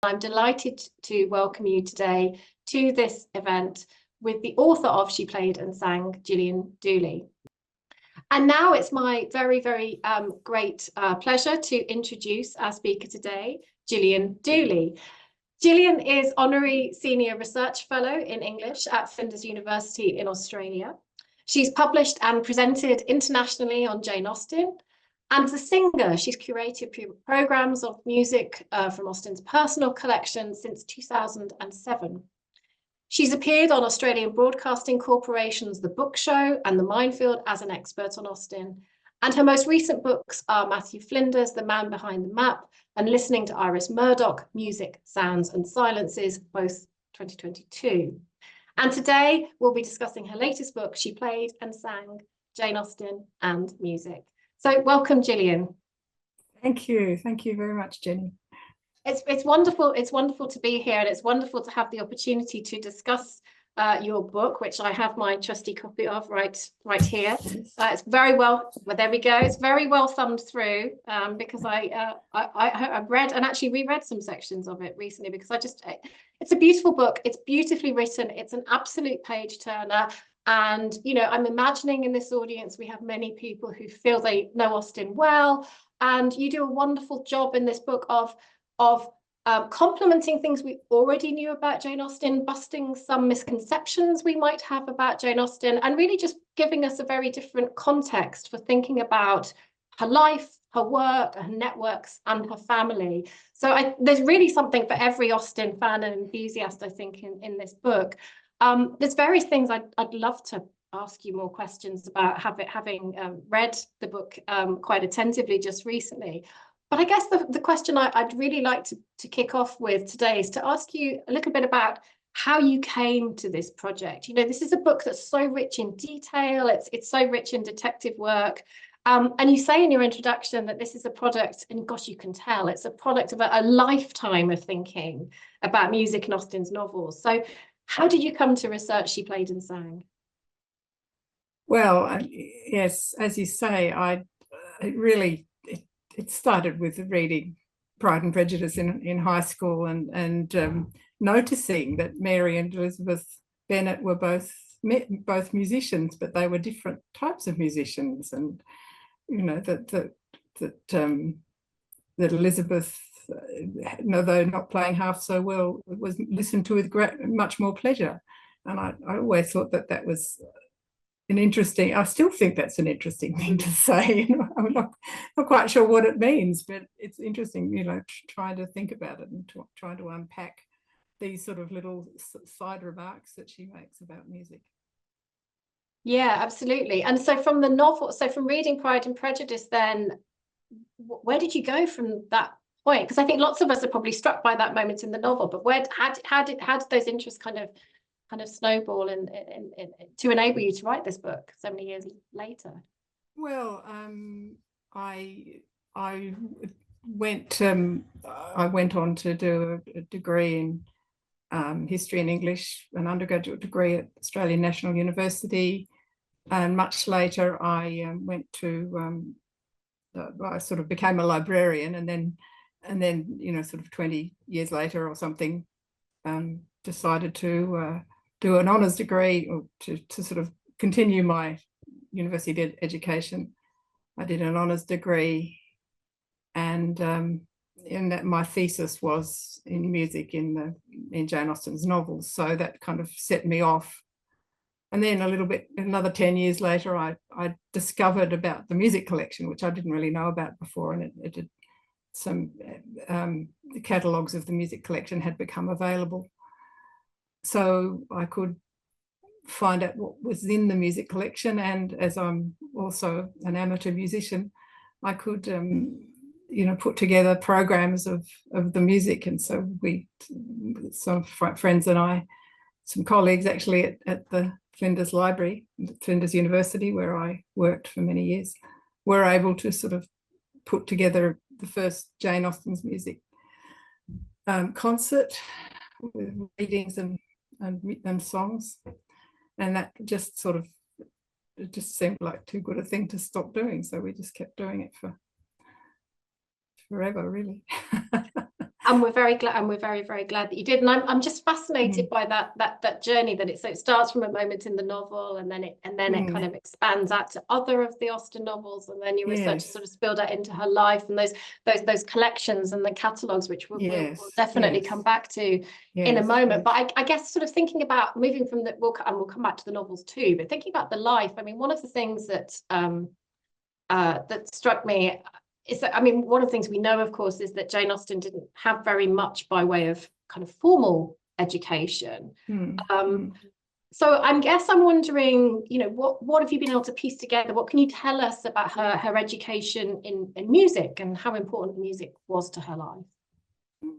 I'm delighted to welcome you today to this event with the author of She Played and Sang, Gillian Dooley. And now it's my very, very great pleasure to introduce our speaker today, Gillian Dooley. Gillian is Honorary Senior Research Fellow in English at Flinders University in Australia. She's published and presented internationally on Jane Austen. And as a singer, she's curated programs of music from Austen's personal collection since 2007. She's appeared on Australian Broadcasting Corporation's The Book Show and The Minefield as an expert on Austen. And her most recent books are Matthew Flinders, The Man Behind the Map, and Listening to Iris Murdoch, Music, Sounds and Silences, both 2022. And today we'll be discussing her latest book, She Played and Sang, Jane Austen and Music. So welcome, Gillian. Thank you. Thank you very much, Jenny. It's wonderful. It's wonderful to be here, and it's wonderful to have the opportunity to discuss your book, which I have my trusty copy of right here. It's very well. Well, there we go. It's very well thumbed through because I've read and actually reread some sections of it recently because it's a beautiful book. It's beautifully written. It's an absolute page turner. And, you know, I'm imagining in this audience, we have many people who feel they know Austen well, and you do a wonderful job in this book of complementing things we already knew about Jane Austen, busting some misconceptions we might have about Jane Austen, and really just giving us a very different context for thinking about her life, her work, her networks, and her family. So there's really something for every Austen fan and enthusiast, I think, in this book. There's various things I'd love to ask you more questions about, having read the book quite attentively just recently. But I guess the question I'd really like to kick off with today is to ask you a little bit about how you came to this project. You know, this is a book that's so rich in detail, it's so rich in detective work. And you say in your introduction that this is a product, and gosh, you can tell, it's a product of a lifetime of thinking about music in Austen's novels. So how did you come to research She Played and Sang? Well, yes, as you say, it started with reading Pride and Prejudice in high school and noticing that Mary and Elizabeth Bennet were both musicians, but they were different types of musicians, and you know that Elizabeth, though not playing half so well, was listened to with much more pleasure, and I always thought that was I still think that's an interesting thing to say. You know, I'm not quite sure what it means, but it's interesting, you know, trying to think about it and trying to unpack these sort of little side remarks that she makes about music. Yeah, absolutely. And so from the novel, so from reading Pride and Prejudice, then where did you go from that point? Because I think lots of us are probably struck by that moment in the novel, but how did those interests kind of snowball and to enable you to write this book so many years later? Well, I went on to do a degree in history and English, an undergraduate degree at Australian National University, and much later I went to I sort of became a librarian, and then you know, sort of 20 years later or something, decided to do an honours degree, or to sort of continue my university education. I did an honours degree, and in that my thesis was in music in Jane Austen's novels, so that kind of set me off. And then another 10 years later, I discovered about the music collection, which I didn't really know about before, and it did some the catalogues of the music collection had become available. So I could find out what was in the music collection, and as I'm also an amateur musician, I could you know, put together programs of the music. And so some friends and I, some colleagues actually at the Flinders Library, Flinders University, where I worked for many years, were able to sort of put together the first Jane Austen's music concert with readings and songs, and that just sort of, it just seemed like too good a thing to stop doing, so we just kept doing it for forever, really. And we're very glad, and we're very, very glad that you did. And I'm just fascinated by that journey that it starts from a moment in the novel, and then it kind of expands out to other of the Austen novels, and then your research sort of spilled out into her life and those collections and the catalogues, which we'll definitely come back to in a moment. But I guess sort of thinking about moving from the we'll come back to the novels too, but thinking about the life, I mean, one of the things that that struck me is that, I mean, one of the things we know, of course, is that Jane Austen didn't have very much by way of kind of formal education. So I'm wondering, you know, what have you been able to piece together? What can you tell us about her education in music and how important music was to her life?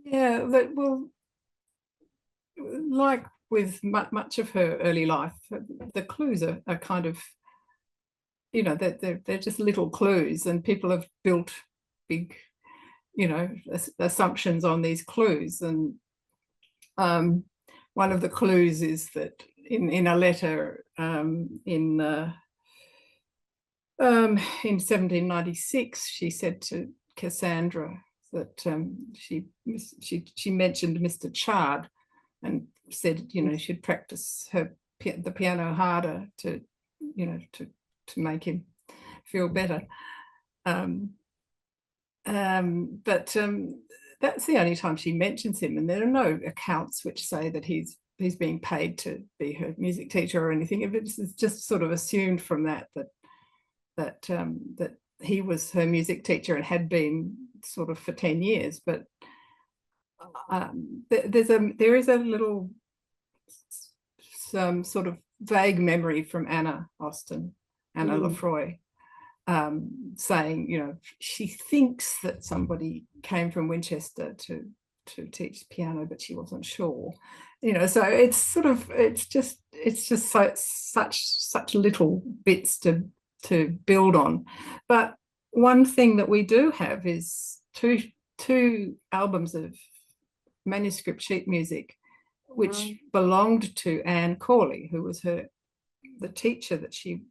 Yeah, well, like with much of her early life, the clues are kind of, you know, they're just little clues, and people have built big, you know, assumptions on these clues. And one of the clues is that in a letter in 1796, she said to Cassandra that she mentioned Mr. Chard and said, you know, she'd practice the piano harder to, you know, to make him feel better. But that's the only time she mentions him, and there are no accounts which say that he's being paid to be her music teacher or anything. It's just sort of assumed from that he was her music teacher and had been sort of for 10 years. But there is a little some sort of vague memory from Anna Austen, Anna Lefroy, saying, you know, she thinks that somebody came from Winchester to teach piano, but she wasn't sure, you know. So it's sort of it's just such little bits to build on. But one thing that we do have is two albums of manuscript sheet music which belonged to Anne Corley, who was the teacher that she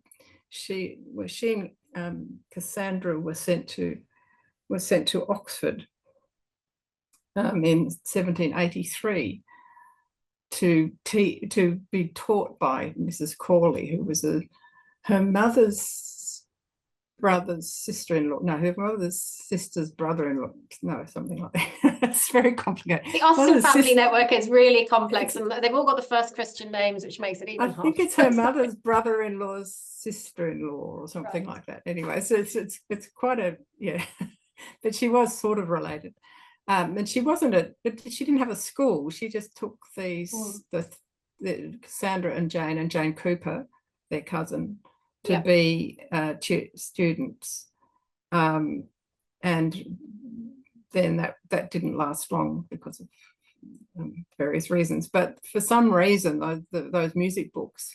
and Cassandra were sent to Oxford in 1783 to be taught by Mrs. Corley, who was her mother's brother's sister-in-law. No, her mother's sister's brother-in-law. No, something like that. It's very complicated. The Austen family network is really complex, and they've all got the first Christian names, which makes it even harder. I think it's her mother's brother-in-law's sister-in-law or something like that. Anyway, so it's quite a but she was sort of related. And she she didn't have a school. She just took the Cassandra and Jane Cooper, their cousin, to be students, and then that didn't last long because of various reasons. But for some reason, those music books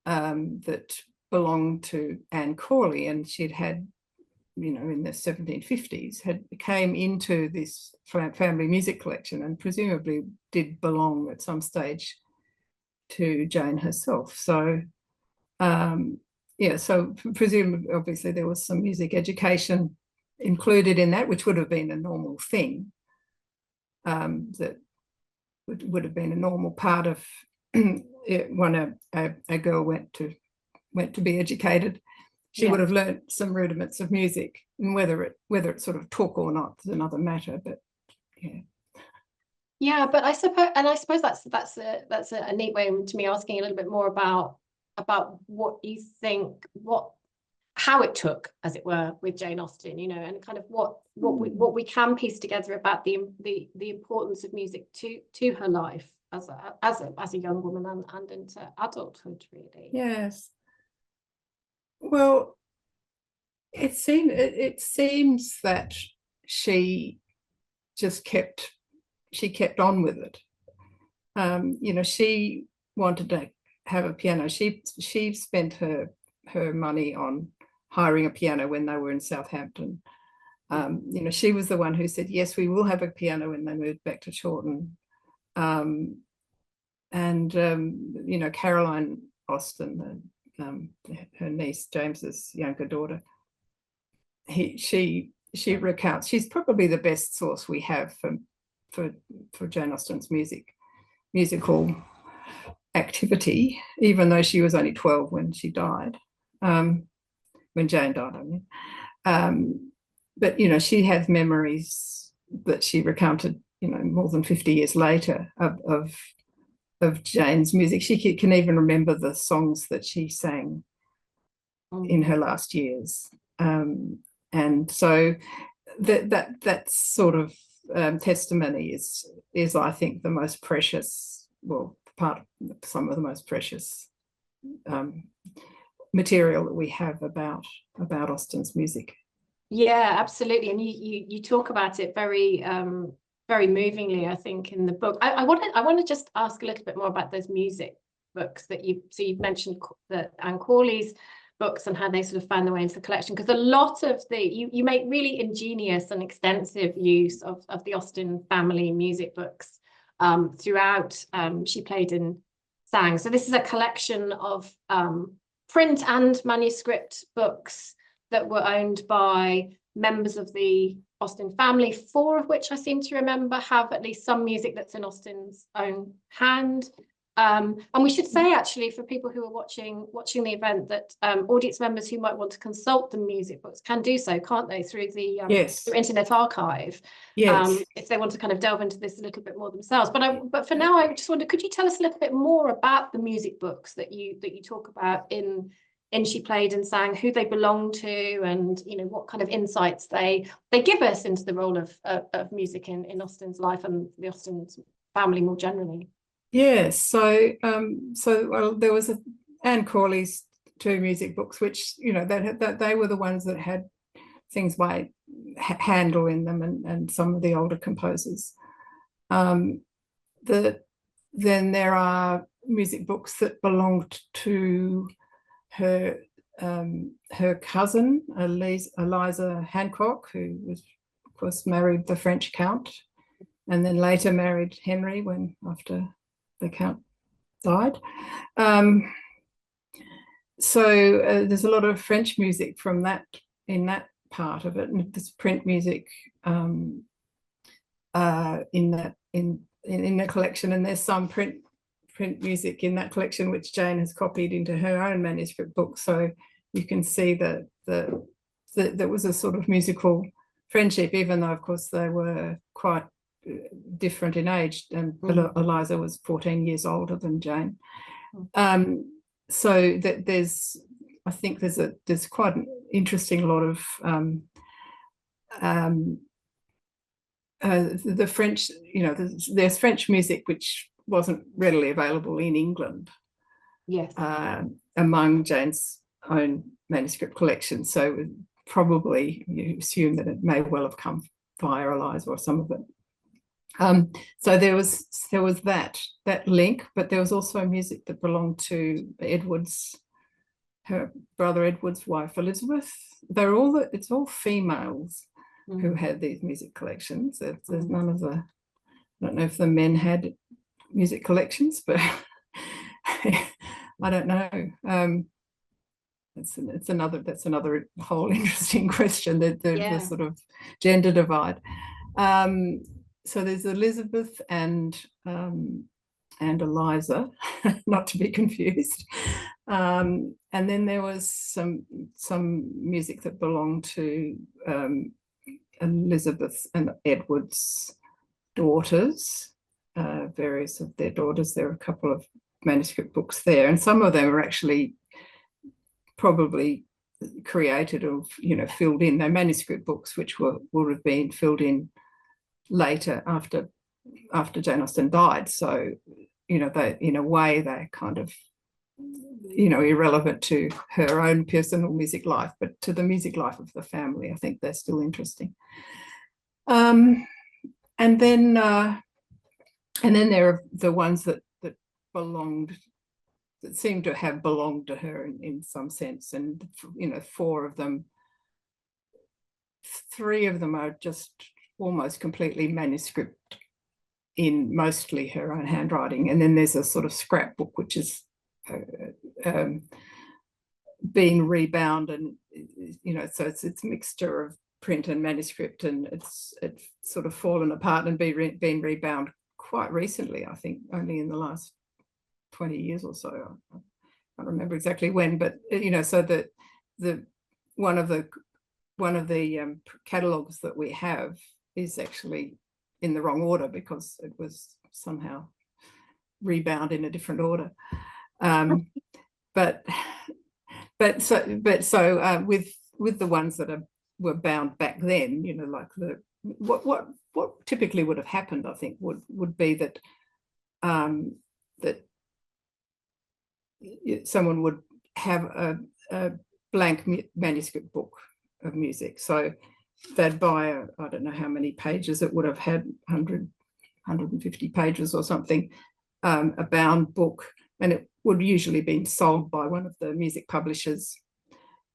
that belonged to Anne Corley, and she'd had, you know, in the 1750s, came into this family music collection, and presumably did belong at some stage to Jane herself. So so presumably, obviously, there was some music education included in that, which would have been a normal thing, that would have been a normal part of when a girl went to be educated. She would have learnt some rudiments of music, and whether it sort of took or not is another matter. But but I suppose that's a neat way to me asking a little bit more about what you think, how it took, as it were, with Jane Austen, you know, and kind of what we can piece together about the importance of music to her life as a young woman and into adulthood, really. Yes. Well, it seems that she just kept on with it. You know, she wanted to have a piano. She spent her money on hiring a piano when they were in Southampton. You know, she was the one who said, yes, we will have a piano when they moved back to Chawton. You know, Caroline Austen, her niece James's younger daughter, she recounts, she's probably the best source we have for for Jane Austen's musical activity, even though she was only 12 when she died, when Jane died, I mean. But, you know, she has memories that she recounted, you know, more than 50 years later of Jane's music. She can even remember the songs that she sang in her last years. And so that sort of testimony is, I think, the most precious, well, some of the most precious material that we have about Austen's music. Yeah, absolutely. And you talk about it very very movingly, I think, in the book. I want to just ask a little bit more about those music books that you've mentioned, the Anne Corley's books and how they sort of found their way into the collection, because a lot of you make really ingenious and extensive use of the Austen family music books throughout She Played and Sang. So this is a collection of print and manuscript books that were owned by members of the Austen family, 4 of which I seem to remember have at least some music that's in Austen's own hand. And we should say, actually, for people who are watching the event, that audience members who might want to consult the music books can do so, can't they, through the Yes. through Internet Archive, yes. if they want to kind of delve into this a little bit more themselves. But for now, I just wonder, could you tell us a little bit more about the music books that you talk about in She Played and Sang, who they belong to, and, you know, what kind of insights they give us into the role of music in Austen's life and the Austen family more generally. Yes, so well, there was Anne Corley's 2 music books, which, you know, that they were the ones that had things by Handel in them and some of the older composers. Then there are music books that belonged to her cousin Eliza Hancock, who was, of course, married the French Count, and then later married Henry after the Count died. So there's a lot of French music from that, in that part of it, and there's print music in the collection, and there's some print music in that collection which Jane has copied into her own manuscript book. So you can see that there was a sort of musical friendship, even though, of course, they were quite different in age, and Eliza was 14 years older than Jane. So that I think there's quite an interesting lot of the French, you know, there's French music which wasn't readily available in England. Yes. Among Jane's own manuscript collection. So probably you assume that it may well have come via Eliza, or some of it. So there was that link, but there was also music that belonged to her brother Edward's wife Elizabeth. It's all females who had these music collections. There's none of the, I don't know if the men had music collections, but I don't know. That's another whole interesting question, the sort of gender divide. So there's Elizabeth and Eliza, not to be confused. And then there was some music that belonged to Elizabeth and Edward's daughters, various of their daughters. There are a couple of manuscript books there, and some of them are actually probably created or, you know, filled in. They're manuscript books which would have been filled in later after Jane Austen died. So, you know, they, in a way, they're kind of, you know, irrelevant to her own personal music life, but to the music life of the family, I think they're still interesting. And then there are the ones that belonged, that seem to have belonged to her in some sense, and, you know, 4 of them, 3 of them are just almost completely manuscript in mostly her own handwriting, and then there's a sort of scrapbook which is being rebound, and, you know, so it's a mixture print and manuscript, and it's sort of fallen apart and been rebound quite recently, I think only in the last 20 years or so. I can't remember exactly when, but so that one of the catalogues that we have is actually in the wrong order because it was somehow rebound in a different order. But so with the ones that were bound back then, like what typically would have happened, I think, would be that that someone would have a blank manuscript book of music. So they'd buy I don't know how many pages it would have had, 150 pages or something, a bound book, and it would usually be sold by one of the music publishers.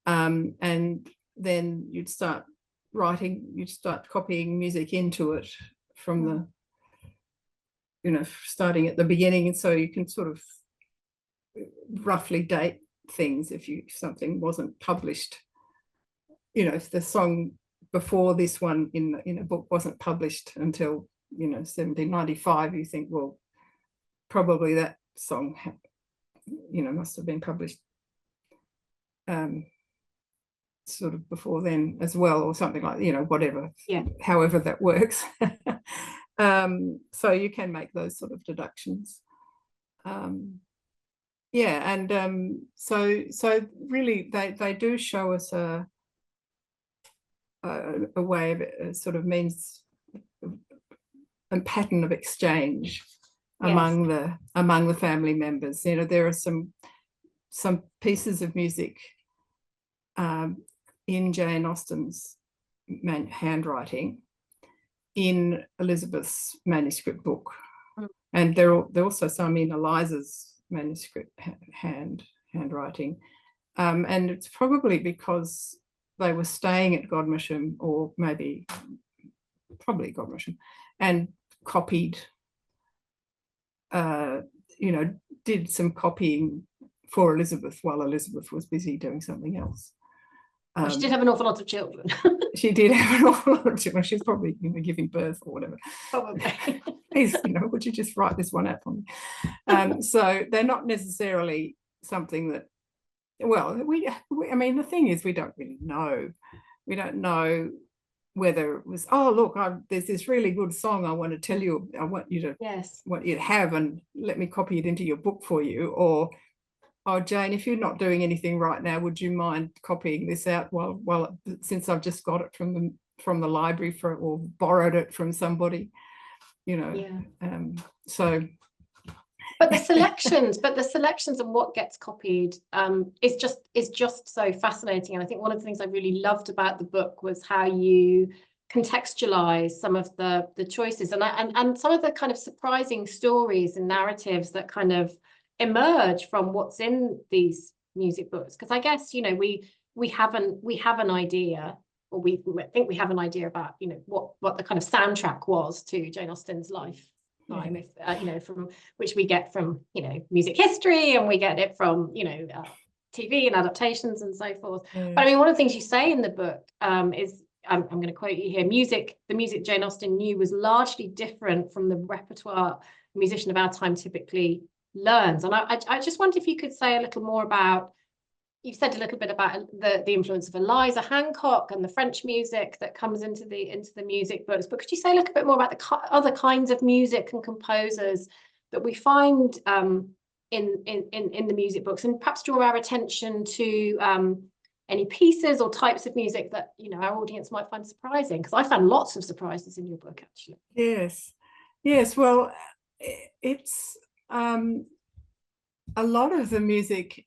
And then you'd start copying music into it from starting at the beginning. And so you can sort of roughly date things if something wasn't published. If the song before this one in a book wasn't published until 1795, you think, well, probably that song must have been published sort of before then as well, or something like, whatever, however that works. So you can make those sort of deductions. So really they do show us a way of sort of means and pattern of exchange among the family members. There are some pieces of music in Jane Austen's handwriting in Elizabeth's manuscript book, and there are also some in Eliza's manuscript handwriting, and it's probably because they were staying at Godmersham, or probably Godmersham, and copied, did some copying for Elizabeth while Elizabeth was busy doing something else. She did have an awful lot of children. She did have an awful lot of children. She's probably giving birth or whatever. Probably. Please, would you just write this one out for me? So they're not necessarily something that, well, I mean, the thing is, we don't really know. We don't know whether it was, oh, look, there's this really good song I want to tell you, I want you to have, and let me copy it into your book for you, or, oh, Jane, if you're not doing anything right now, would you mind copying this out since I've just got it from the library or borrowed it from somebody, so. But the selections and what gets copied is just so fascinating. And I think one of the things I really loved about the book was how you contextualize some of the choices and some of the kind of surprising stories and narratives that kind of emerge from what's in these music books. Because I guess we have an idea, or we think we have an idea about what the kind of soundtrack was to Jane Austen's life. From which we get from music history, and we get it from TV and adaptations and so forth. But I mean, one of the things you say in the book is, I'm going to quote you here: the music Jane Austen knew was largely different from the repertoire a musician of our time typically learns. And I just wonder if you could say a little more about, you've said a little bit about the influence of Eliza Hancock and the French music that comes into the music books, but could you say a little bit more about the other kinds of music and composers that we find in the music books, and perhaps draw our attention to any pieces or types of music that our audience might find surprising? Because I found lots of surprises in your book, actually. Yes. Well, it's a lot of the music.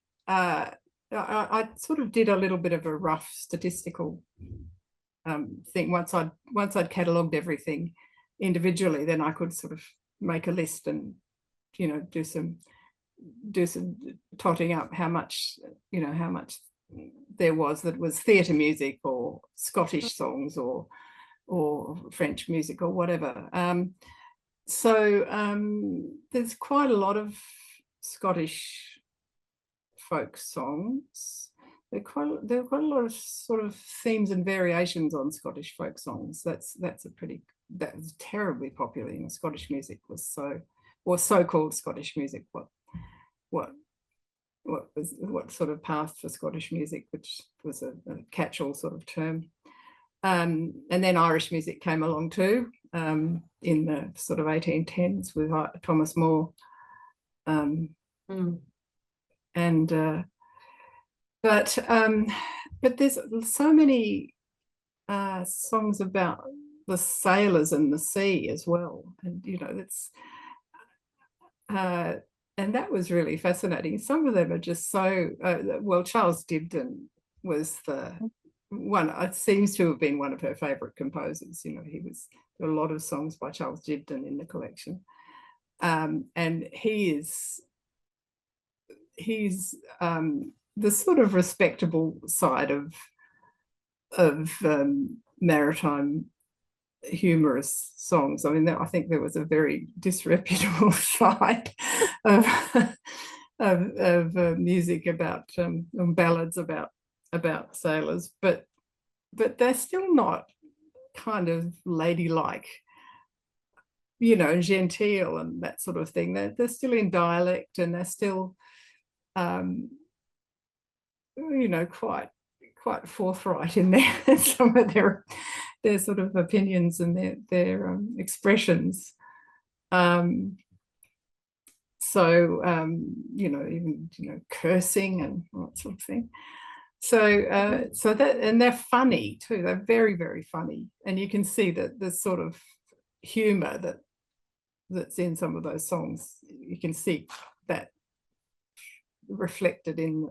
I sort of did a little bit of a rough statistical thing. Once I'd catalogued everything individually, then I could sort of make a list and do some totting up how much there was that was theatre music or Scottish songs or French music or whatever. So there's quite a lot of Scottish folk songs. there are quite a lot of sort of themes and variations on Scottish folk songs. That was terribly popular. Scottish music was so-called Scottish music. What sort of passed for Scottish music, which was a catch-all sort of term. And then Irish music came along too, in the sort of 1810s with Thomas Moore. But there's so many songs about the sailors and the sea as well, and that's and that was really fascinating. Some of them are just so well. Charles Dibdin was the one. It seems to have been one of her favourite composers. There were a lot of songs by Charles Dibdin in the collection, and he's the sort of respectable side of maritime humorous songs. I mean, I think there was a very disreputable side of music about ballads about sailors, but they're still not kind of ladylike, genteel and that sort of thing. They're still in dialect, and they're still quite forthright in some of their sort of opinions and their expressions. Even cursing and that sort of thing. So that, and they're funny too. They're very, very funny, and you can see that the sort of humour that's in some of those songs. You can see that reflected in.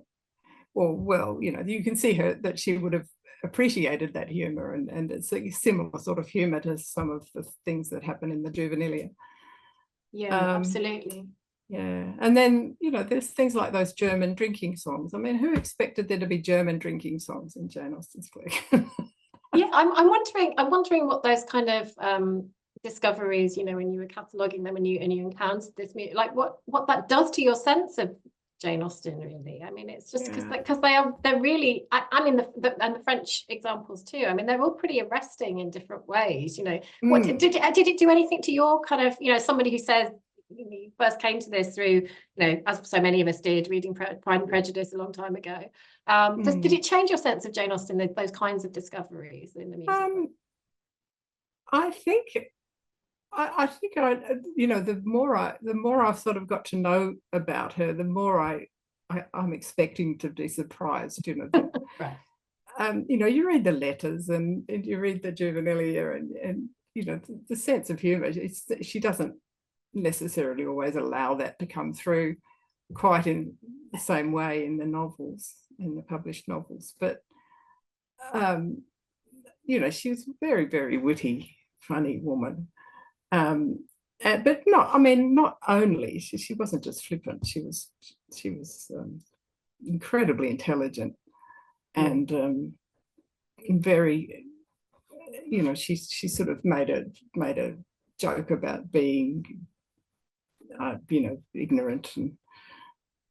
You can see that she would have appreciated that humour, and it's a similar sort of humour to some of the things that happen in the juvenilia. Yeah, absolutely. Yeah, and then there's things like those German drinking songs. I mean, who expected there to be German drinking songs in Jane Austen's collection? Yeah, I'm wondering what those kind of discoveries, when you were cataloguing them and you encountered this music, like what that does to your sense of Jane Austen, really. I mean, it's just because they're really, I mean, and the French examples too. I mean, they're all pretty arresting in different ways. What did it do anything to your kind of, somebody who says you first came to this through, as so many of us did, reading Pride and Prejudice a long time ago. Did it change your sense of Jane Austen, those kinds of discoveries in the music? I think the more I've sort of got to know about her, the more I'm expecting to be surprised. Right. You read the letters and you read the juvenilia, and the sense of humour. She doesn't necessarily always allow that to come through quite in the same way in the novels, in the published novels. But she was a very, very witty, funny woman. But not only, she wasn't just flippant. She was incredibly intelligent and very, she sort of made a joke about being ignorant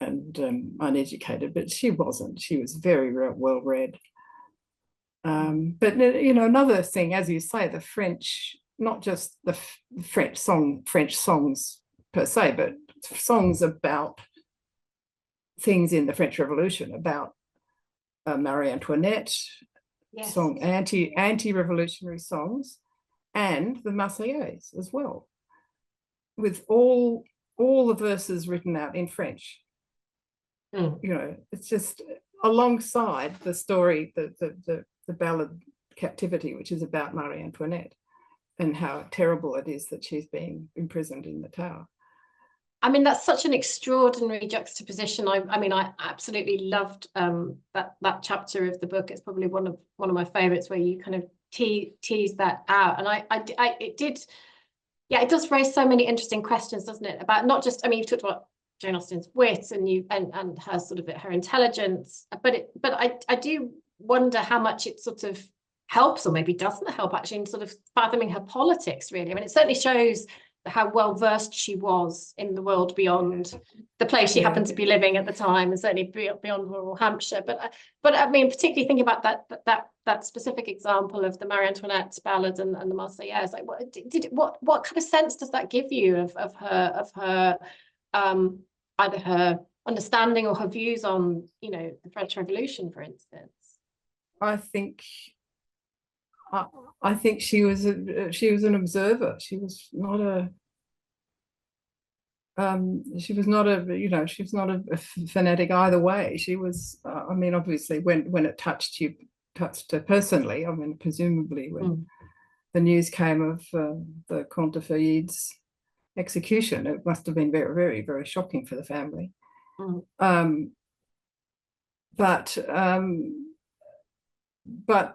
and uneducated, but she wasn't. She was very well read. But another thing, as you say, the French, not just the French songs per se, but songs about things in the French Revolution, about Marie Antoinette, yes. Song anti-revolutionary songs, and the Marseillaise as well, with all the verses written out in French. It's just alongside the story, the ballad Captivity, which is about Marie Antoinette and how terrible it is that she's being imprisoned in the Tower. I mean, that's such an extraordinary juxtaposition. I absolutely loved that chapter of the book. It's probably one of my favorites, where you kind of tease that out. And it does raise so many interesting questions, doesn't it? About not just, I mean, you've talked about Jane Austen's wit and her sort of her intelligence, but I do wonder how much it sort of helps, or maybe doesn't help, actually, in sort of fathoming her politics, really. I mean, it certainly shows how well versed she was in the world beyond the place she happened to be living at the time, and certainly beyond rural Hampshire. But I mean, particularly thinking about that specific example of the Marie Antoinette ballad and the Marseillaise, like what kind of sense does that give you of her either her understanding or her views on, you know, the French Revolution, for instance? I think she was an observer. She was not a fanatic either way. She was, I mean, obviously when it touched her personally. I mean, presumably when the news came of the Comte de Feuilly's execution, it must have been very, very, very shocking for the family. But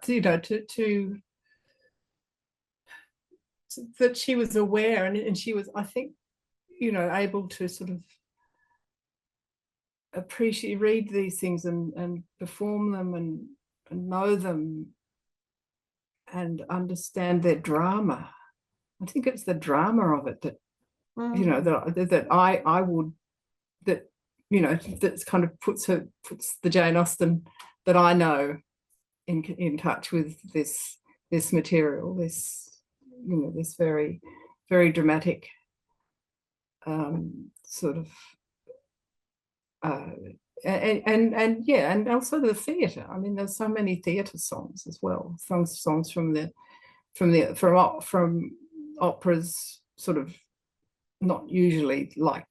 you know, that she was aware, and she was, I think, you know, able to sort of read these things and perform them and know them and understand their drama. I think it's the drama of it that, you know, that I would, that, you know, that's kind of puts the Jane Austen that I know in touch with this material, this, you know, this very, very dramatic sort of and also the theatre. I mean, there's so many theatre songs as well, songs from operas, sort of not usually like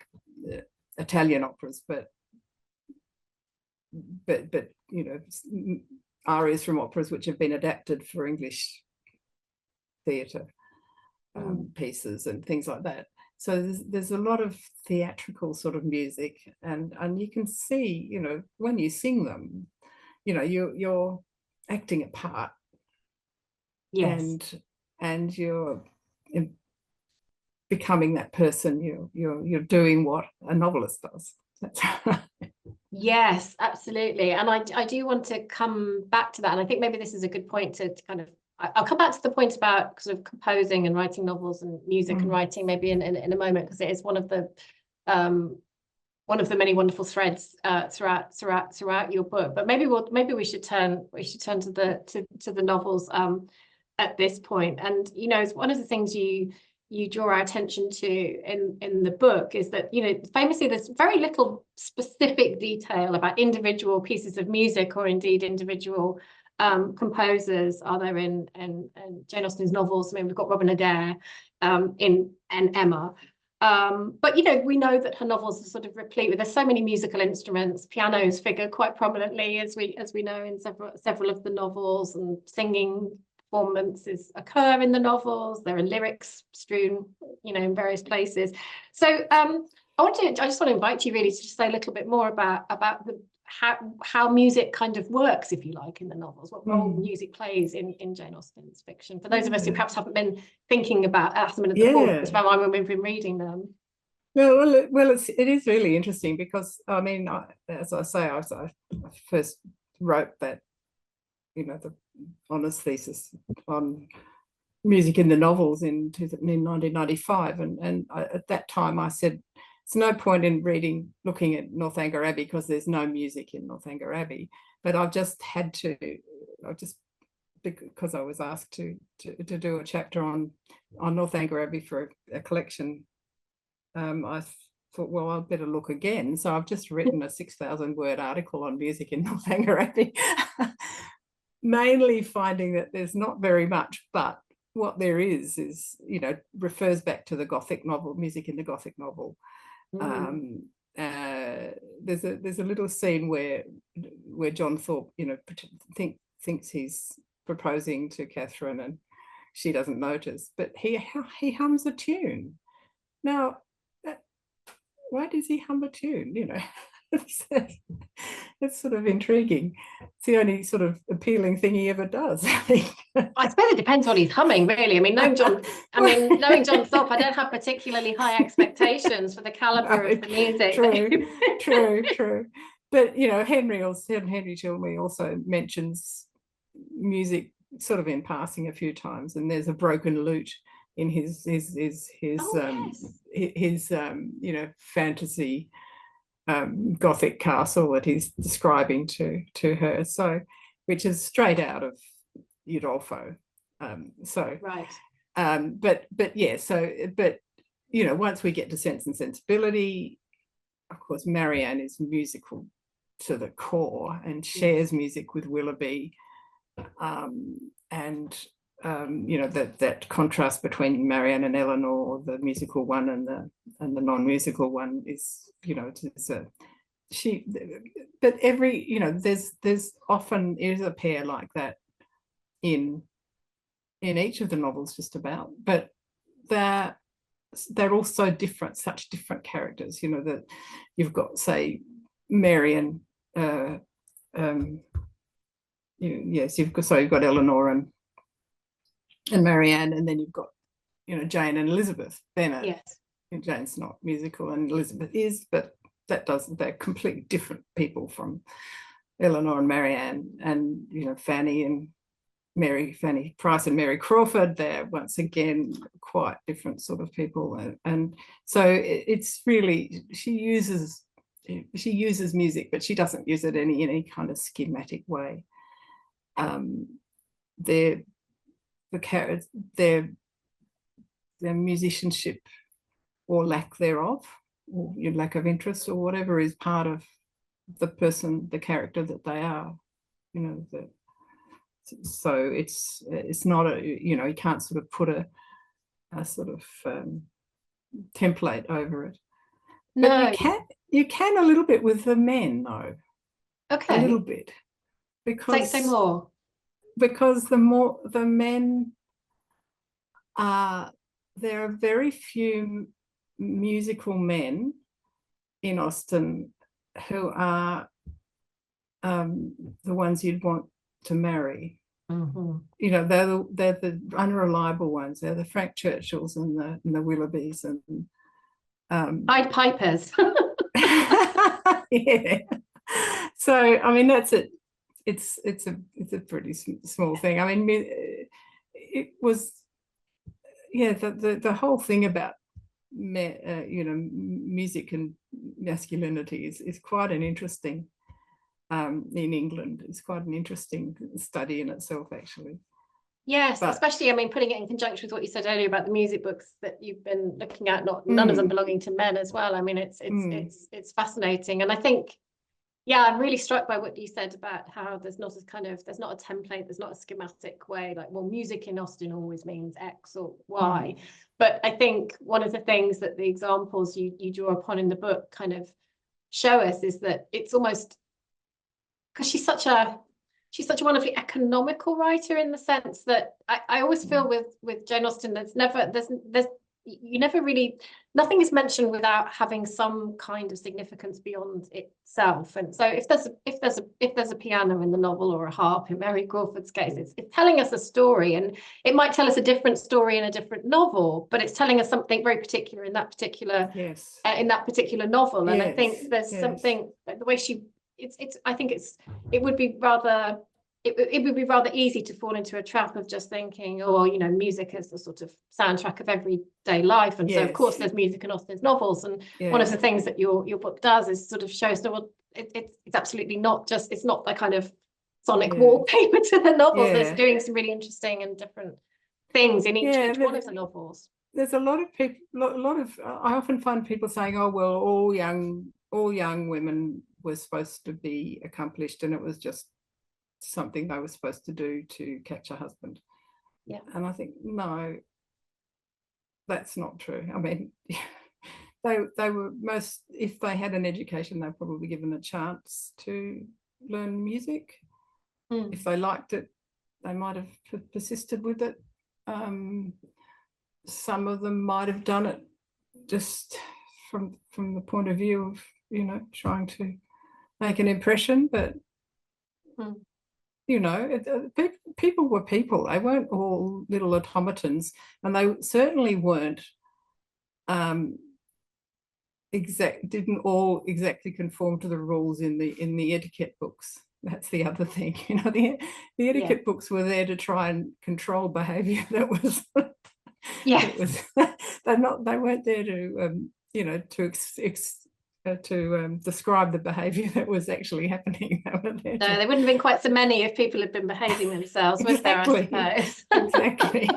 Italian operas, but you know, arias from operas which have been adapted for English theatre pieces and things like that. So there's a lot of theatrical sort of music, and you can see, you know, when you sing them, you know, you're acting a part. Yes. And you're becoming that person. You're doing what a novelist does. That's Yes, absolutely. And I do want to come back to that. And I think maybe this is a good point to kind of, I'll come back to the point about sort of composing and writing novels and music and writing maybe in a moment, because it is one of the many wonderful threads throughout your book. But maybe we should turn to the novels at this point. And you know, it's one of the things you draw our attention to in the book is that, you know, famously there's very little specific detail about individual pieces of music or indeed individual composers are there in Jane Austen's novels. I mean, we've got Robin Adair in Emma. But, you know, we know that her novels are sort of replete with, there's so many musical instruments. Pianos figure quite prominently, as we know, in several of the novels, and singing performances occur in the novels. There are lyrics strewn, you know, in various places. So I just want to invite you really to just say a little bit more about how music kind of works, if you like, in the novels, what role music plays in Jane Austen's fiction, for those of us who perhaps haven't been thinking about them at the point when we've been reading them. Well, it is really interesting, because I mean, as I say, I first wrote that, you know, the honours thesis on music in the novels in 1995, and at that time I said, it's no point in looking at Northanger Abbey because there's no music in Northanger Abbey. But I've just had to, because I was asked to do a chapter on Northanger Abbey for a collection. I thought, well, I'd better look again. So I've just written a 6,000-word article on music in Northanger Abbey, mainly finding that there's not very much, but what there is, you know, refers back to the Gothic novel, music in the Gothic novel. There's a little scene where John Thorpe, you know, thinks he's proposing to Catherine, and she doesn't notice, but he hums a tune. Now, why does he hum a tune? You know, it's sort of intriguing. It's the only sort of appealing thing he ever does, I think. I suppose it depends what he's humming, really. I mean, knowing John Thorpe, I don't have particularly high expectations for the caliber of the music. True. But you know, Henry Tilney also mentions music sort of in passing a few times, and there's a broken lute in his you know, fantasy Gothic castle that he's describing to her, so which is straight out of Udolpho. Right. But yeah, but you know, once we get to Sense and Sensibility, of course, Marianne is musical to the core and shares music with Willoughby, and you know, that contrast between Marianne and Eleanor, the musical one and the non-musical one, is, you know, but every, you know, there's often is a pair like that in each of the novels, just about, but they're all so different, such different characters, you know, that you've got, say, Marianne, yes, you've got Eleanor and Marianne, and then you've got, you know, Jane and Elizabeth Bennet. Yes. And Jane's not musical and Elizabeth is, but they're completely different people from Eleanor and Marianne, and, you know, Fanny Price and Mary Crawford, they're once again quite different sort of people, and so it's really, she uses music, but she doesn't use it in any kind of schematic way. Their musicianship, or lack thereof, or your lack of interest, or whatever, is part of the character that they are, you know. So it's not a, you know, you can't sort of put a sort of template over it. No. But you can a little bit with the men, though. Okay. A little bit, because say more. Because the men are, there are very few musical men in Austen who are the ones you'd want to marry. Mm-hmm. You know, they're the unreliable ones. They're the Frank Churchills and the Willoughbys and Pied Pipers. Yeah. So I mean, that's it. It's a pretty small thing. I mean, it was, yeah, the whole thing about you know, music and masculinity is quite an interesting, in England, it's quite an interesting study in itself, actually. Yes, but especially, I mean, putting it in conjunction with what you said earlier about the music books that you've been looking at, none of them belonging to men as well. I mean, it's fascinating, and I think, yeah, I'm really struck by what you said about how there's not a template, there's not a schematic way, like, well, music in Austen always means X or Y. But I think one of the things that the examples you draw upon in the book kind of show us is that it's almost, because she's such a wonderfully economical writer, in the sense that I always feel with Jane Austen, you never really, nothing is mentioned without having some kind of significance beyond itself. And so if there's a piano in the novel, or a harp in Mary Crawford's case, it's telling us a story, and it might tell us a different story in a different novel, but it's telling us something very particular in that particular novel. And I think there's something, the way she, I think it would be rather easy to fall into a trap of just thinking, oh, you know, music is the sort of soundtrack of everyday life, and so of course there's music in Austen's novels. And one of the things that your book does is sort of shows that, well, it's absolutely not just, it's not the kind of sonic wallpaper to the novel. There's doing some really interesting and different things in each one of the novels. There's a lot of people, I often find people saying, oh, well, all young women were supposed to be accomplished, and it was just something they were supposed to do to catch a husband. Yeah. And I think, no, that's not true. I mean, they were if they had an education, they were probably given a chance to learn music. If they liked it, they might have persisted with it. Some of them might have done it just from the point of view of, you know, trying to make an impression, but you know, people were people. They weren't all little automatons, and they certainly weren't didn't all exactly conform to the rules in the etiquette books. That's the other thing, you know, the etiquette books were there to try and control behaviour that was Yeah. It was they weren't there to you know, to describe the behaviour that was actually happening. No, there wouldn't have been quite so many if people had been behaving themselves, would there, I suppose? Exactly.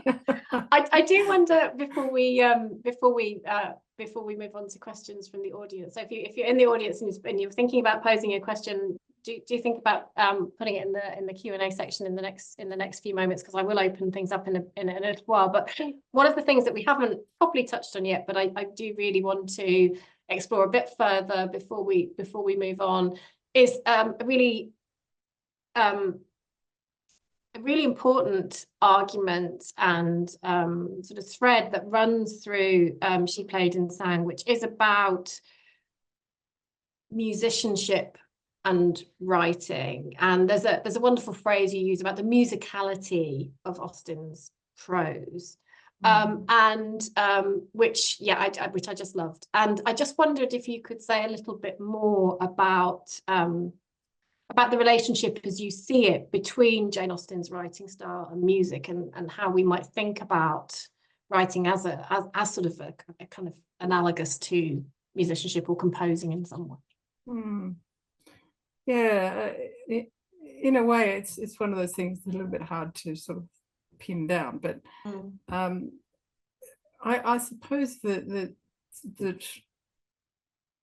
I do wonder, before we move on to questions from the audience. So if you're in the audience and you're thinking about posing a question, do you think about putting it in the Q&A section in the next few moments, because I will open things up in a little while. But one of the things that we haven't properly touched on yet, but I do really want to explore a bit further before we move on, is a really important argument and sort of thread that runs through She Played and Sang, which is about musicianship and writing. And there's a wonderful phrase you use about the musicality of Austen's prose, which I just loved. And I just wondered if you could say a little bit more about the relationship as you see it between Jane Austen's writing style and music, and how we might think about writing as sort of a kind of analogous to musicianship or composing in some way. Yeah, in a way, it's one of those things that's a little bit hard to sort of pin down. But I suppose that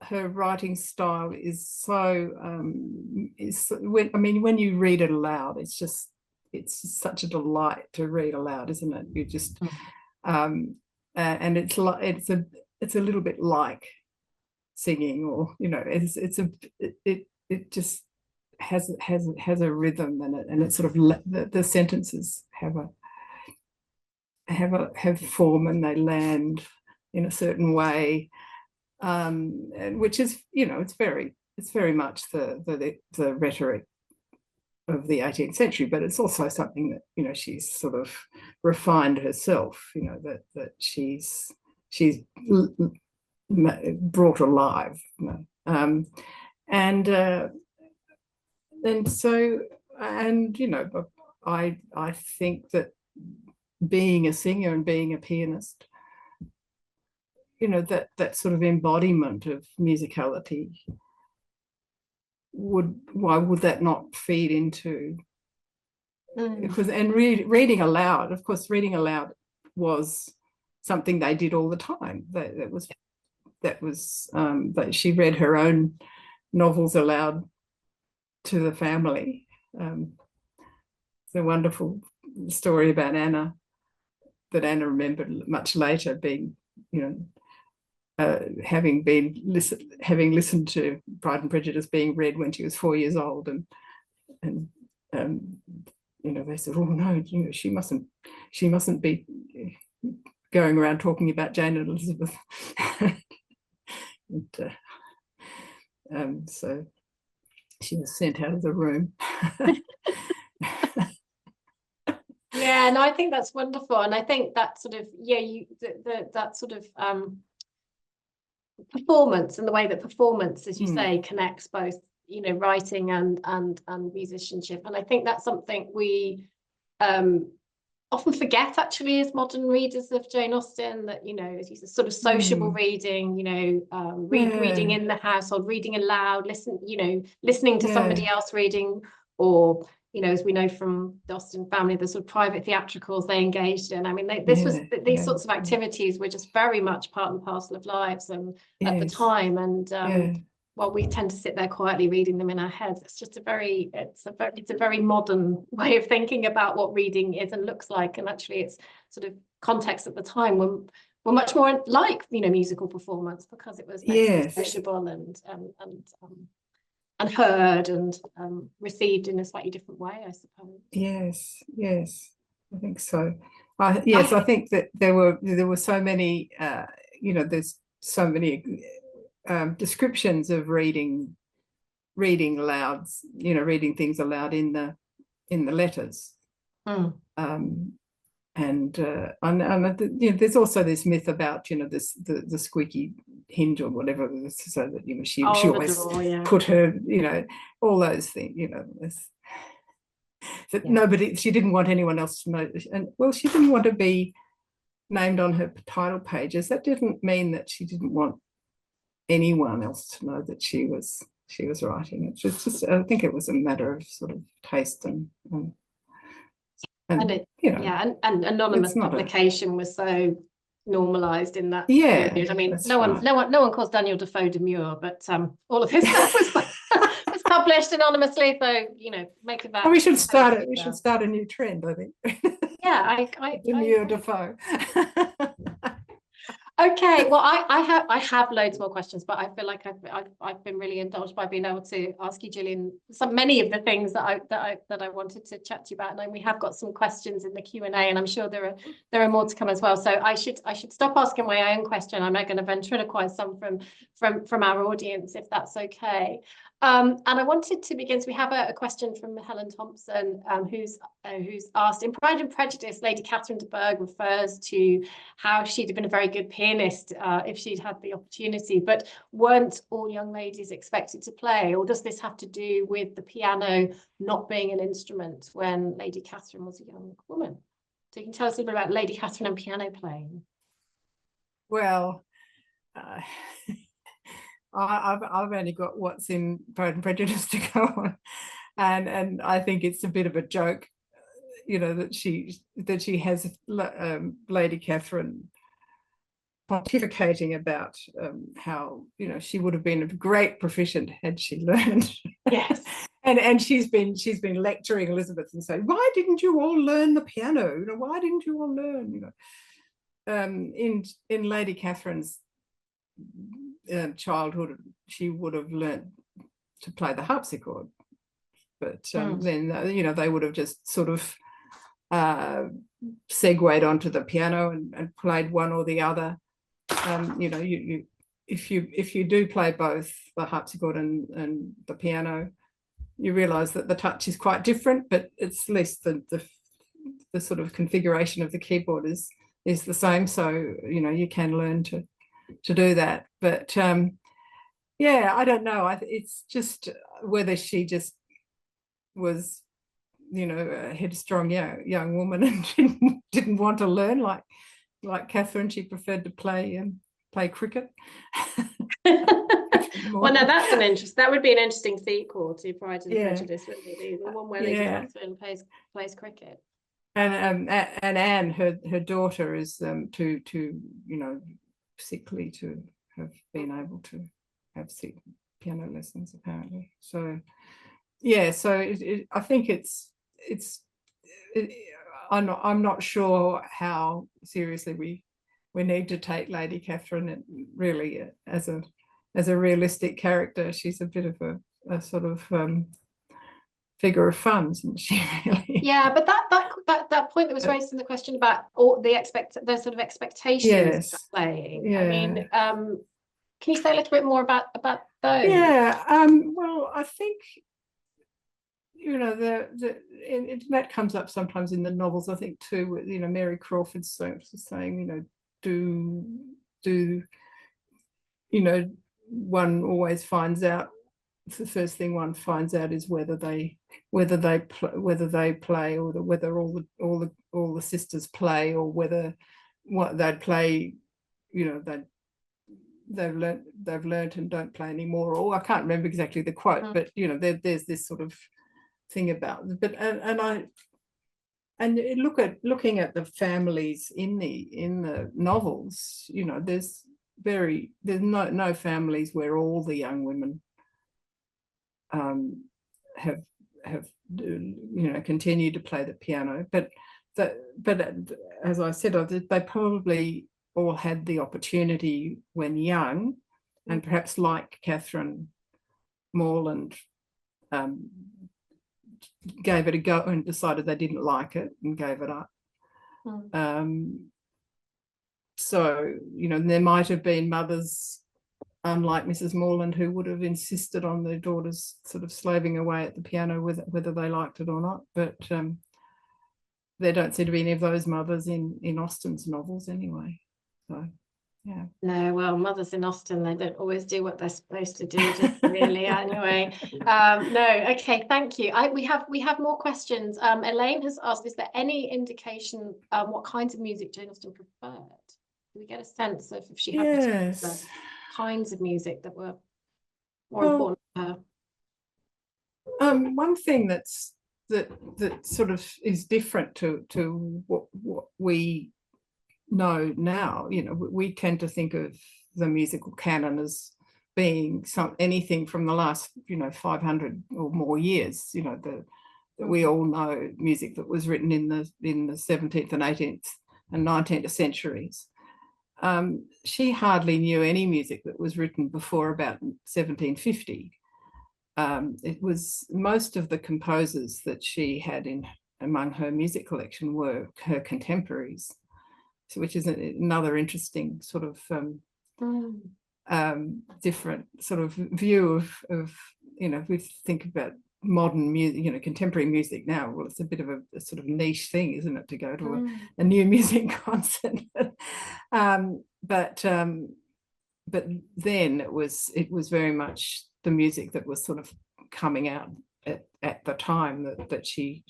her writing style is so when you read it aloud, it's just such a delight to read aloud, isn't it? You just and it's a little bit like singing, or you know, it just has a rhythm, and it sort of the sentences have form, and they land in a certain way, which is, you know, it's very much the rhetoric of the 18th century, but it's also something that, you know, she's sort of refined herself, you know, that she's brought alive, you know. And so, and you know, I think that being a singer and being a pianist, you know, that sort of embodiment of musicality, why would that not feed into, because, and reading aloud, of course, reading aloud was something they did all the time. That she read her own novels aloud to the family. It's a wonderful story about Anna, that Anna remembered much later, being, you know, having listened to Pride and Prejudice being read when she was 4 years old, and you know, they said, oh no, you know, she mustn't be going around talking about Jane and Elizabeth. And so she was sent out of the room. Yeah, no, I think that's wonderful, and I think that sort of, that sort of performance, and the way that performance, as you say, connects both, you know, writing and musicianship. And I think that's something we often forget, actually, as modern readers of Jane Austen, that, you know, as you said, sort of sociable reading, you know, reading in the household, reading aloud, listening to somebody else reading, or, you know, as we know from the Austen family, the sort of private theatricals they engaged in. I mean, these sorts of activities were just very much part and parcel of lives and at the time. And while we tend to sit there quietly reading them in our heads, it's just a very modern way of thinking about what reading is and looks like. And actually, it's sort of context at the time when were much more like, you know, musical performance, because it was sociable and heard and received in a slightly different way, I suppose. Yes, I think so. I think that there were so many, you know, there's so many descriptions of reading aloud, you know, reading things aloud in the letters. And you know, there's also this myth about, you know, the squeaky hinge or whatever, so that, you know, she always put her, you know, all those things, you know, that she didn't want anyone else to know. And well, she didn't want to be named on her title pages, that didn't mean that she didn't want anyone else to know that she was writing. It's just I think it was a matter of sort of taste and it, and anonymous publication was so normalized in that period. I mean, no one calls Daniel Defoe demure, but all of his stuff was published anonymously. So make of that. We should start it. We should start a new trend, I think. Yeah, demure Defoe. Okay, well, I have loads more questions, but I feel like I've been really indulged by being able to ask you, Gillian, many of the things that I wanted to chat to you about, and we have got some questions in the Q&A, and I'm sure there are more to come as well. So I should stop asking my own question. I'm going to ventriloquize some from our audience, if that's okay. And I wanted to begin. So we have a question from Helen Thompson, who's asked, in Pride and Prejudice, Lady Catherine de Bourgh refers to how she'd have been a very good pianist if she'd had the opportunity, but weren't all young ladies expected to play? Or does this have to do with the piano not being an instrument when Lady Catherine was a young woman? So you can tell us a little bit about Lady Catherine and piano playing. Well, I've only got what's in Pride and Prejudice to go on, and I think it's a bit of a joke, that she has Lady Catherine pontificating about how she would have been a great proficient had she learned. Yes. and she's been lecturing Elizabeth and saying, why didn't you all learn the piano? Why didn't you all learn? In Lady Catherine's childhood, she would have learned to play the harpsichord, but then they would have just sort of segued onto the piano and played one or the other. If you do play both the harpsichord and the piano, you realize that the touch is quite different, but it's at least the sort of configuration of the keyboard is the same, so you can learn to do that. But I don't know, it's just whether she just was a headstrong young woman and didn't want to learn like Catherine. She preferred to play cricket. Well, no, that would be an interesting sequel to Pride and Prejudice, wouldn't it? The one where Lady Catherine plays cricket. And Anne, her daughter, is too sickly to have been able to have piano lessons, apparently. So I think I'm not sure how seriously we need to take Lady Catherine really as a realistic character. She's a bit of a sort of figure of fun, isn't she, really? Yeah, but that point that was raised in the question about all those sort of expectations of playing. Yeah. I mean, can you say a little bit more about those? Yeah. Well, I think that comes up sometimes in the novels, I think, too. Mary Crawford's saying, do one always finds out, the first thing one finds out is whether they play, or whether all the sisters play, or whether what they'd play, they've learnt and don't play anymore. Or I can't remember exactly the quote, but there's this sort of thing about it. But looking at the families in the novels, there's no families where all the young women have continued to play the piano, but as I said, they probably all had the opportunity when young, and perhaps like Catherine Morland, gave it a go and decided they didn't like it and gave it up. So there might have been mothers, unlike Mrs. Morland, who would have insisted on their daughters sort of slaving away at the piano, whether they liked it or not. But there don't seem to be any of those mothers in Austen's novels anyway. So Yeah. No, well, mothers in Austen, they don't always do what they're supposed to do, just really anyway. No, okay, thank you. We have more questions. Elaine has asked, is there any indication what kinds of music Jane Austen preferred? Do we get a sense of if she had particular kinds of music that were more important to her? One thing that sort of is different to what we know now, you know, we tend to think of the musical canon as being anything from the last, you know, 500 or more years, you know, that we all know music that was written in the 17th and 18th and 19th centuries. She hardly knew any music that was written before about 1750. It was most of the composers that she had among her music collection were her contemporaries, which is another interesting sort of different sort of view of, you know, if we think about modern music, you know, contemporary music now, well, it's a bit of a sort of niche thing, isn't it, to go to a new music concert. But then it was very much the music that was sort of coming out at the time that she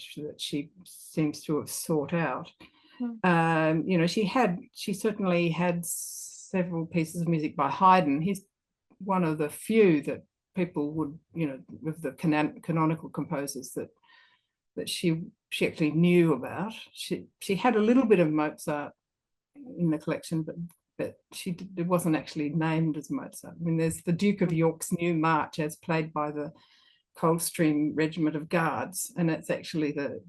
seems to have sought out. You know, she certainly had several pieces of music by Haydn. He's one of the few that people would, you know, of the canonical composers that she actually knew about. She had a little bit of Mozart in the collection, but it wasn't actually named as Mozart. I mean, there's the Duke of York's New March as played by the Coldstream Regiment of Guards, and it's actually the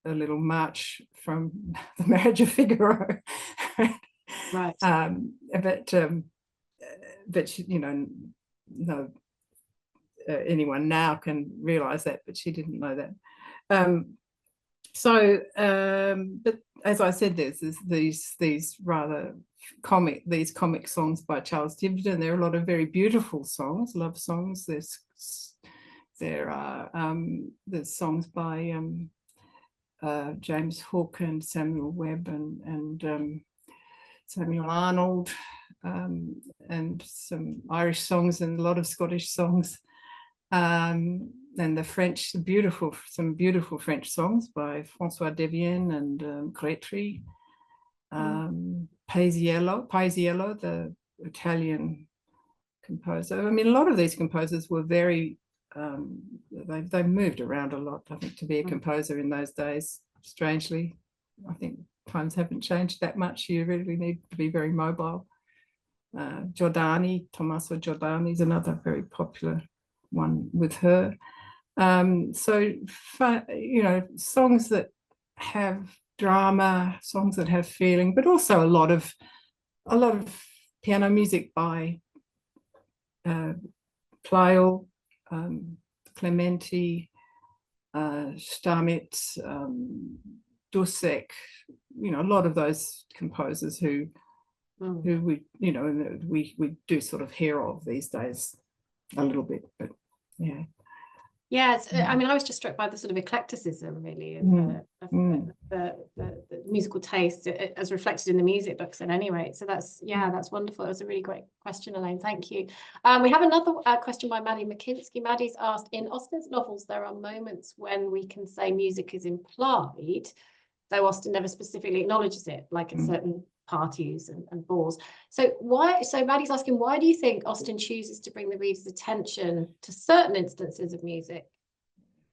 little march from the Marriage of Figaro. Right. But you know, no, anyone now can realize that, but she didn't know that. But as I said, there's these rather comic songs by Charles Dibdin. There are a lot of very beautiful songs, love songs. There's songs by James Hook and Samuel Webb and Samuel Arnold, and some Irish songs and a lot of Scottish songs. And the French, some beautiful French songs by Francois Devienne and Gretry. Paisiello, the Italian composer. I mean, a lot of these composers were very, they moved around a lot, I think, to be a composer in those days, strangely. I think times haven't changed that much. You really need to be very mobile. Tommaso Giordani is another very popular one with her. So, you know, songs that have drama, songs that have feeling, but also a lot of piano music by Pleyel, Clementi, Stamitz, Dussek, you know, a lot of those composers who we, you know, we do sort of hear of these days a little bit, but yeah. Yes, I mean, I was just struck by the sort of eclecticism, really, of the musical taste as reflected in the music books. At any rate, so that's wonderful. It was a really great question, Elaine. Thank you. We have another question by Maddie McKinsky. Maddie's asked, in Austen's novels, there are moments when we can say music is implied, though Austen never specifically acknowledges it, like at certain parties and balls. So Maddie's asking, why do you think Austen chooses to bring the reader's attention to certain instances of music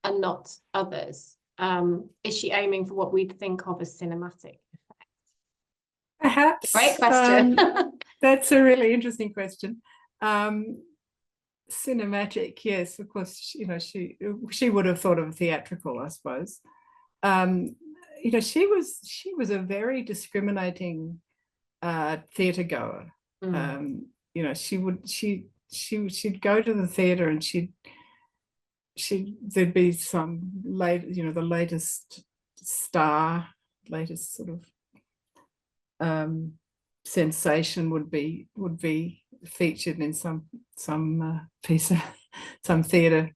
and not others? Is she aiming for what we'd think of as cinematic effect? Perhaps. Great question. That's a really interesting question. Cinematic, yes, of course, you know, she would have thought of theatrical, I suppose. You know, she was a very discriminating theatre goer. You know, she'd go to the theatre and there'd be some the latest sort of sensation would be featured in some piece of some theatre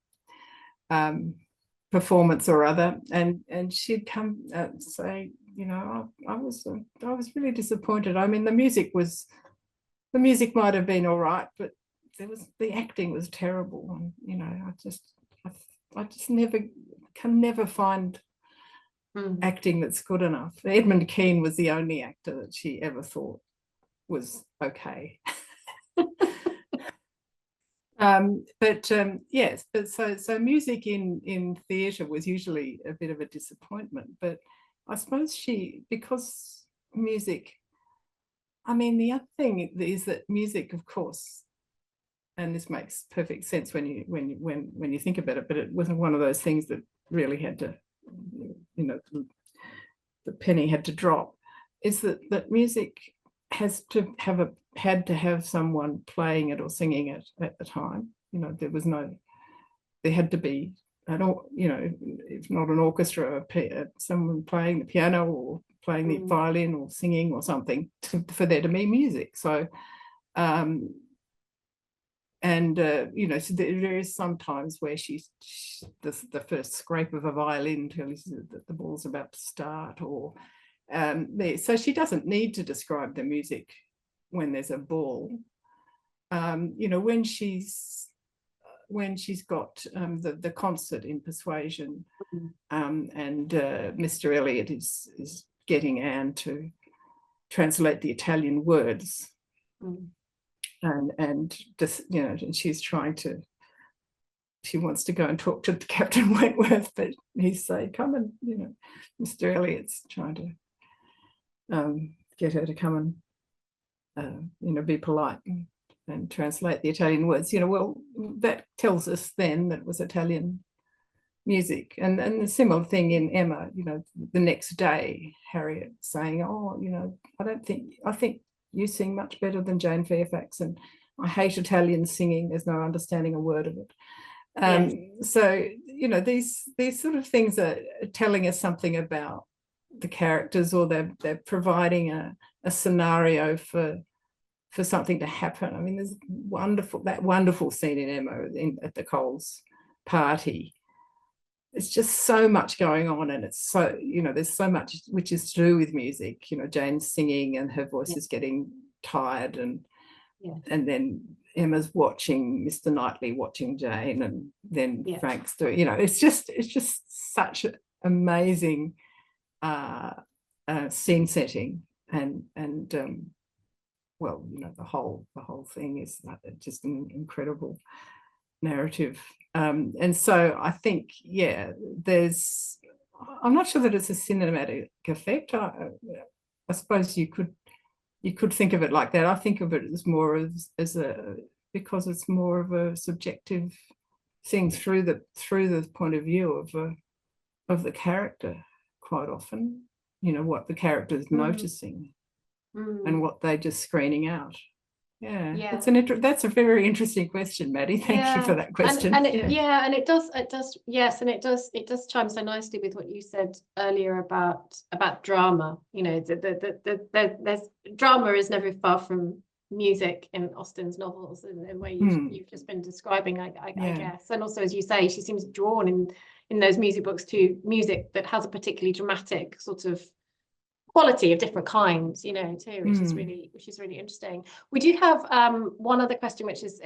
performance or other, and she'd come say, you know, I was really disappointed. I mean, the music might have been all right, but the acting was terrible. And, you know, I just can never find acting that's good enough. Edmund Kean was the only actor that she ever thought was okay. Yes, but so music in theatre was usually a bit of a disappointment. But I suppose because music, I mean, the other thing is that music, of course, and this makes perfect sense when you think about it, but it wasn't one of those things that really had to, you know, the penny had to drop, is that music had to have someone playing it or singing it at the time. You know, there had to be at all, you know, if not an orchestra, someone playing the piano or playing the violin or singing or something for there to be music. So you know, so there is sometimes where the first scrape of a violin tells you that the ball's about to start, or so she doesn't need to describe the music when there's a ball. You know, when she's got the concert in Persuasion, and Mr. Elliot is getting Anne to translate the Italian words. And just, you know, she wants to go and talk to Captain Wentworth, but he's saying, come and, you know, Mr. Elliot's trying to get her to come and, you know, be polite and translate the Italian words. You know, well, that tells us then that it was Italian music. And the similar thing in Emma, you know, the next day, Harriet saying, oh, you know, I think you sing much better than Jane Fairfax, and I hate Italian singing. There's no understanding a word of it. Yes. So, you know, these sort of things are telling us something about the characters, or they're providing a scenario for something to happen. I mean, there's that wonderful scene in Emma at the Coles party. It's just so much going on, and it's so, you know, there's so much which is to do with music. You know, Jane's singing and her voice is getting tired, and then Emma's watching Mr. Knightley watching Jane, and then Frank's doing, you know, it's just such an amazing scene setting, and well, you know, the whole thing is just an incredible narrative. And so I think, I'm not sure that it's a cinematic effect. I suppose you could think of it like that. I think of it as more because it's more of a subjective thing through the point of view of the character quite often. You know, what the character is noticing and what they're just screening out. Yeah. That's a very interesting question, Maddie. Thank you for that question. And it does chime so nicely with what you said earlier about drama. You know, there's drama is never far from music in Austen's novels, in the way you've just been describing, I guess. And also, as you say, she seems drawn in those music books to music that has a particularly dramatic sort of quality of different kinds, you know, too, which is really interesting. We do have one other question, which is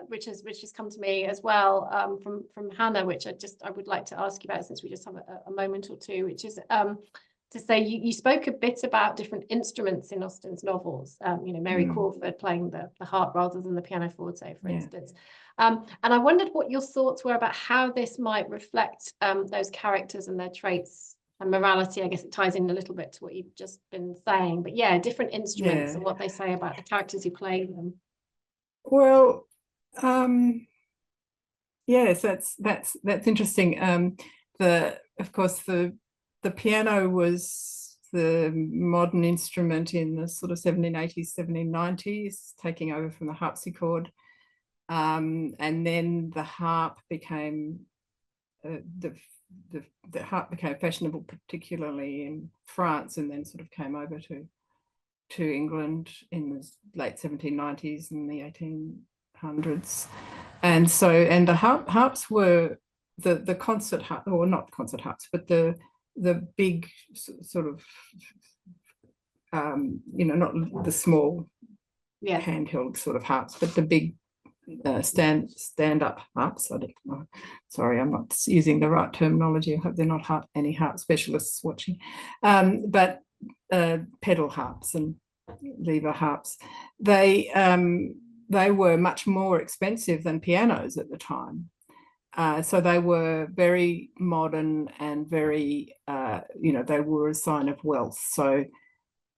which has come to me as well, from Hannah, which I would like to ask you about, since we just have a moment or two, which is to say, you spoke a bit about different instruments in Austen's novels. You know, Mary Crawford playing the harp rather than the pianoforte, for instance. And I wondered what your thoughts were about how this might reflect those characters and their traits and morality. I guess it ties in a little bit to what you've just been saying, but different instruments and what they say about the characters who play them. Well, yes, that's interesting. Of course, the piano was the modern instrument in the sort of 1780s, 1790s, taking over from the harpsichord, and then the harp became the harp became fashionable, particularly in France, and then sort of came over to England in the late 1790s and the 1800s. And so, and the harps were the concert harp, or not concert harps, but the the big sort of, not the small handheld sort of harps, but the big stand-up harps. I don't know. Sorry, I'm not using the right terminology. I hope they're not any harp specialists watching. But pedal harps and lever harps, they were much more expensive than pianos at the time. So they were very modern and very, they were a sign of wealth. So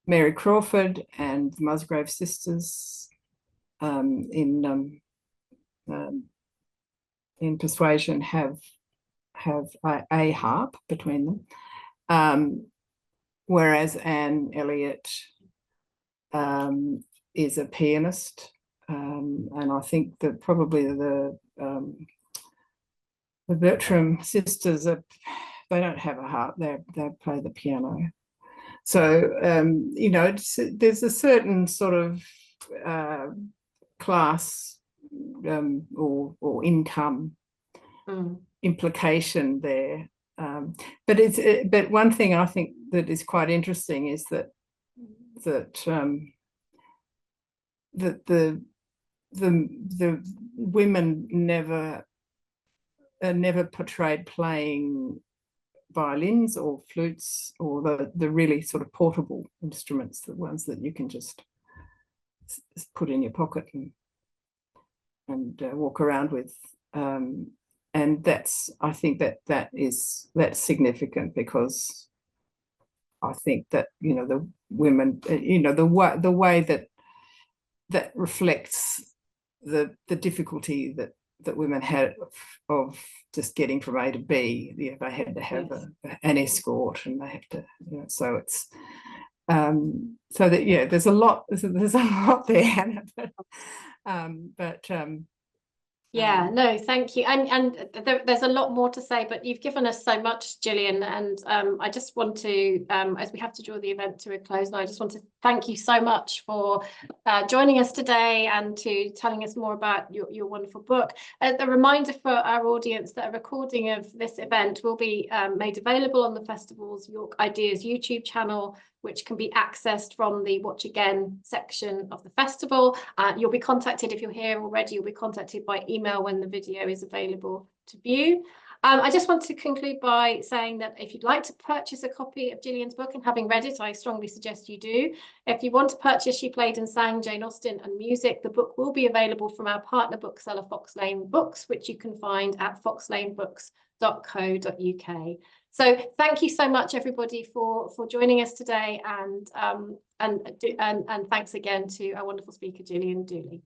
Mary Crawford and the Musgrave sisters in Persuasion have a harp between them, whereas Anne Elliot is a pianist, and I think that probably the Bertram sisters they don't have a harp; they play the piano. So there's a certain sort of class or income implication there. But one thing I think that is quite interesting is that the women never portrayed playing violins or flutes or the really sort of portable instruments, the ones that you can just put in your pocket and walk around with. And I think that's significant, because I think that the women, the way that reflects the difficulty that women had of just getting from A to B. They had to have an escort, and they have to, so it's so that there's a lot there. No, thank you. And there's a lot more to say, but you've given us so much, Gillian. And I just want to, as we have to draw the event to a close now, I just want to thank you so much for joining us today and to telling us more about your wonderful book. A reminder for our audience that a recording of this event will be made available on the festival's York Ideas YouTube channel, which can be accessed from the Watch Again section of the festival. You'll be contacted, if you're here already, you'll be contacted by email when the video is available to view. I just want to conclude by saying that if you'd like to purchase a copy of Gillian's book, and having read it, I strongly suggest you do. If you want to purchase She Played and Sang, Jane Austen and Music, the book will be available from our partner bookseller, Fox Lane Books, which you can find at foxlanebooks.co.uk. So thank you so much, everybody, for joining us today, and thanks again to our wonderful speaker, Gillian Dooley.